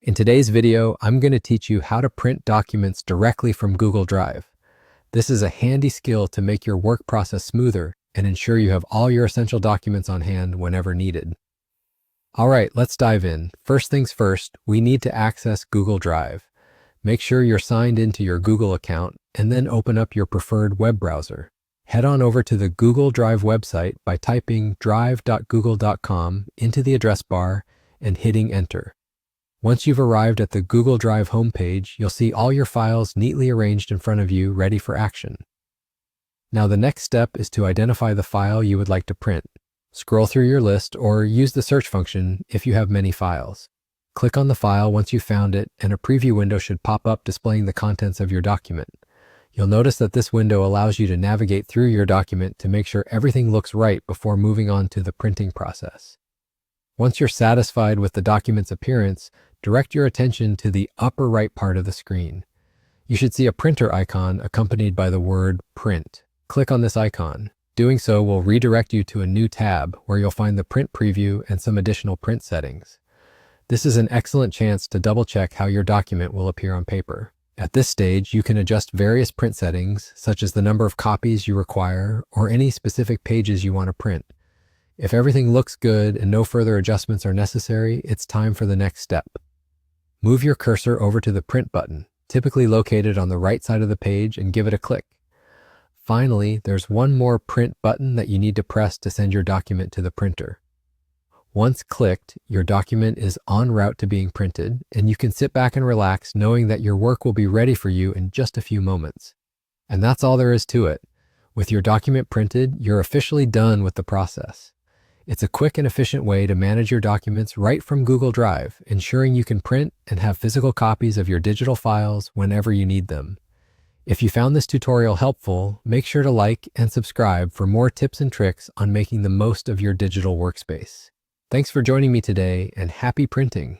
In today's video, I'm going to teach you how to print documents directly from Google Drive. This is a handy skill to make your work process smoother and ensure you have all your essential documents on hand whenever needed. All right, let's dive in. First things first, we need to access Google Drive. Make sure you're signed into your Google account and then open up your preferred web browser. Head on over to the Google Drive website by typing drive.google.com into the address bar and hitting enter. Once you've arrived at the Google Drive homepage, you'll see all your files neatly arranged in front of you, ready for action. Now the next step is to identify the file you would like to print. Scroll through your list or use the search function if you have many files. Click on the file once you've found it, and a preview window should pop up displaying the contents of your document. You'll notice that this window allows you to navigate through your document to make sure everything looks right before moving on to the printing process. Once you're satisfied with the document's appearance, direct your attention to the upper right part of the screen. You should see a printer icon accompanied by the word print. Click on this icon. Doing so will redirect you to a new tab where you'll find the print preview and some additional print settings. This is an excellent chance to double-check how your document will appear on paper. At this stage, you can adjust various print settings, such as the number of copies you require or any specific pages you want to print. If everything looks good and no further adjustments are necessary, it's time for the next step. Move your cursor over to the print button, typically located on the right side of the page, and give it a click. Finally, there's one more print button that you need to press to send your document to the printer. Once clicked, your document is en route to being printed, and you can sit back and relax knowing that your work will be ready for you in just a few moments. And that's all there is to it. With your document printed, you're officially done with the process. It's a quick and efficient way to manage your documents right from Google Drive, ensuring you can print and have physical copies of your digital files whenever you need them. If you found this tutorial helpful, make sure to like and subscribe for more tips and tricks on making the most of your digital workspace. Thanks for joining me today, and happy printing!